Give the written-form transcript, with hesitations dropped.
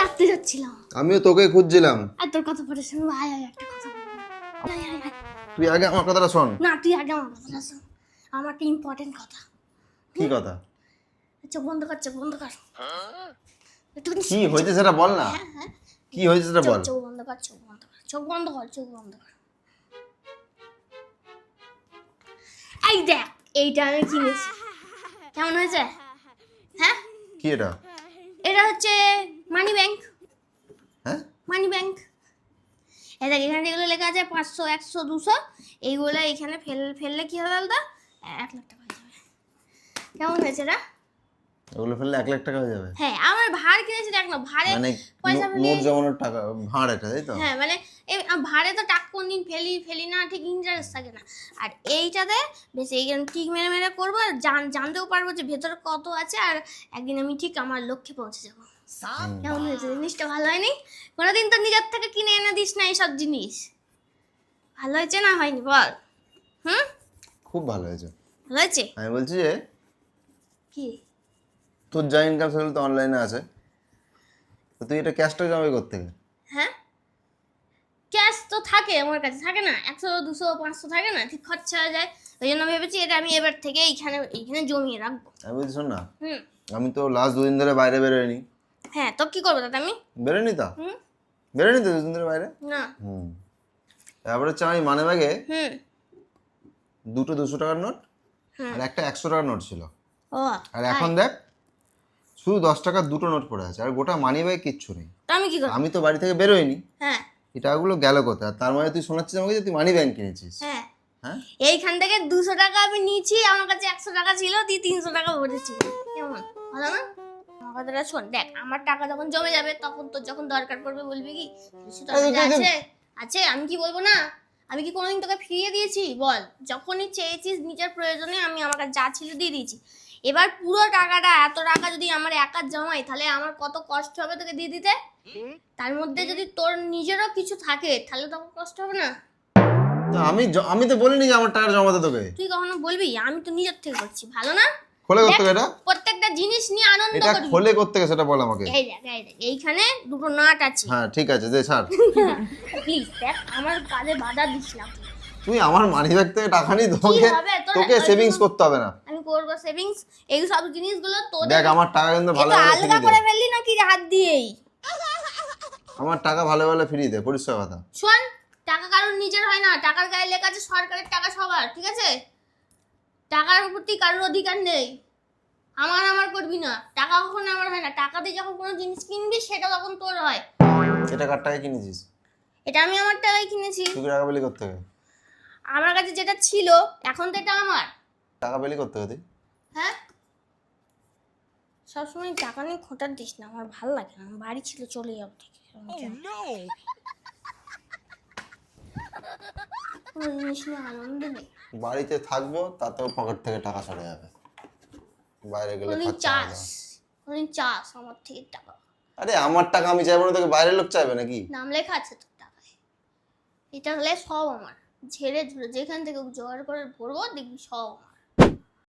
ডাকতে যাচ্ছিলাম। আমিও তোকে খুঁজছিলাম। আর তোর কথা পড়ে শুনবো, আয় আয় একটা কথা বলবো। আয় আয় আয়। তুই আগে আমার কথাটা শোন। না তুই আগে আমার কথাটা শোন, আমার একটা ইম্পর্টেন্ট কথা। কি কথা? চোখ বন্ধ কর, চোখ বন্ধ কর। কি হয়েছে সেটা বল না। হ্যাঁ হ্যাঁ, কি হয়েছে সেটা বল। চোখ বন্ধ কর, চোখ বন্ধ কর, চোখ বন্ধ কর, চোখ বন্ধ কর। এই দেখ, এইটা আমি কিনেছি, কেমন হয়েছে? হ্যাঁ, কি এটা? এটা হচ্ছে মানি ব্যাংক। হ্যাঁ, মানি ব্যাংক। এই দেখ, এখানে যেগুলো লেখা আছে 500, 100, 200, এইগুলো এখানে ফেললে কি হবে বলতো? 1 লাখ টাকা হয়ে যাবে। কেমন হয়েছে এটা? ওগুলো ফেললে 1 লাখ টাকা হয়ে যাবে? হ্যাঁ, আমার ভাড় কিনেছি, দেখ না ভাড়ে মানে পয়সা নোট জমানোর টাকা ভাড় এটা, তাই তো? হ্যাঁ, মানে এই ভাড়ে তো টাকা কোনদিন ফেলি না, ঠিক ইন্টারেস্ট থাকে না। আর এইটাতে বেশ এইখানে টিক মেরে মেরে করবো, আর জানতেও পারবো যে ভেতরে কত আছে, আর একদিন আমি ঠিক আমার লক্ষ্যে পৌঁছে যাবো। কেমন হয়েছে জিনিসটা? ভালো হয়নি? কোনোদিন তো নিজের থেকে কিনে এনে দিস না এইসব জিনিস। ভালো হয়েছে না হয়নি বল? হুম, খুব ভালো হয়েছে। ভালো হয়েছে। আমি বলছি যে কি? তোর যা ইনকাম সেগুলো তো অনলাইনে আছে, তো তুই এটা ক্যাশটা জমা করতে গেলে। হ্যাঁ, ক্যাশ তো থাকে আমার কাছে, থাকে না? 100, 200, 500 থাকে না, ঠিক খরচা হয়ে যায়। ওই জন্য ভেবেছি এটা আমি এবার থেকে এইখানে জমিয়ে রাখবো। আমি বলছি শোন না, হুম, আমি তো লাস্ট 2 দিন ধরে বাইরে বেরোয়নি। হ্যাঁ, তো কি করবো দাদা আমি? বেরোয়নি তো? হুম, বেরোয়নি তো 2 দিন ধরে বাইরে? না, তারপরে হচ্ছে আমি মানি ব্যাগে হুম, দুটো 200 টাকার নোট হুম, আর একটা 100 টাকার নোট ছিল। ও, আর এখন দেখ শুধু 10 টাকার দুটো নোট পড়ে আছে, আর গোটা মানি ব্যাগে কিচ্ছু নেই। তো আমি কি করবো? আমি তো বাড়ি থেকে বেরোয়নি, হ্যাঁ এই টাকাগুলো গেল কোথায়? আর তার মানে তুই শোনাচ্ছিস আমাকে যে তুই মানি ব্যাংক কিনেছিস? হ্যাঁ, হ্যাঁ, এইখান থেকে 200 টাকা আমি নিয়েছি, আমার কাছে 100 টাকা ছিল, তুই 300 টাকা ভরেছি। কেমন, ভালো না? আমার কথাটা শোন, দেখ আমার টাকা যখন জমে যাবে তখন তোর যখন দরকার পড়বে বলবি কি কিছু তো আছে আছে, আমি কি বলবো না? আমি কি কোনোদিন তোকে ফিরিয়ে দিয়েছি বল? যখনই চেয়েছিস নিজের প্রয়োজনে আমি আমার কাছে যা ছিল দিয়ে দিয়েছি। এবার পুরো টাকাটা, এত টাকা যদি আমার একার জমাই তাহলে আমার কত কষ্ট হবে তোকে দিয়ে দিতে। তার মধ্যে যদি তোর নিজেরও কিছু থাকে তাহলে তখন কষ্ট হবে না? তো আমি তো বলিনি যে আমার টাকা জমাতে তোকে। তুই কখনো বলবি? আমি তো নিজের থেকে করছি, ভালো না? খোলে করতে দেখ, এটা, প্রত্যেকটা জিনিস নিয়ে আনন্দ এটা করবি। খোলে করতে সেটা বল আমাকে। এই দেখ, এই দেখ, এইখানে দুটো নাট আছে। হ্যাঁ ঠিক আছে, দে ছাড়। প্লিজ দেখ, আমার কাজে বাধা দিস না তুই। তুই আমার মানি ব্যাগ থেকে টাকা নিয়ে কি তোকে হবে তোর? তোকে সেভিংস করতে হবে না। আমি করবো সেভিংস, এই সব জিনিসগুলো তোদের। দেখ আমার টাকা কিন্তু ভালো এটা ভালো আলগা ফিরিয়ে দে। করে ফেললি নাকি হাত দিয়েই? আমার টাকা ভালো ভালো ফিরিয়ে দে, পরিষ্কার কথা। শোন, টাকা কারোর নিজের হয় না, টাকার গায়ে লেখা আছে সরকারের টাকা সবার, ঠিক আছে? টাকার প্রতি কারোর অধিকার নেই। আমার করবি না, টাকা কখনো আমার হয় না। টাকা দিয়ে যখন কোনো জিনিস কিনবি সেটা তখন তোর হয়। এটা কার টাকায় কিনেছিস? এটা আমি আমার টাকায় কিনেছি। তুই কি টাকা পেলি করতে হবে? আমার কাছে যেটা ছিল এখন তো এটা আমার। টাকা পেলি করতে হবে তুই? হ্যাঁ, সবসময় টাকা নিয়ে খোঁটার দিস না, আমার ভালো লাগে না। আমার বাড়ি ছিল, চলে যাবো ঠিক আছে। কোনো জিনিস নিয়ে আনন্দ নেই। বাড়িতে থাকবো তাতেও পকেট থেকে টাকা সরে যাবে, বাইরে গেলে কোনদিন খরচা হবে। কোনদিন চাস আমার থেকে টাকা? আরে আমার টাকা আমি চাইবো না, তোকে বাইরের লোক চাইবে নাকি? নাম লেখা আছে তোর টাকায়, এটা হলে সব আমার। ঝেড়ে ঝুড়ে যেখান থেকে জোগাড় করে ভরবো দেখবি সব আমার।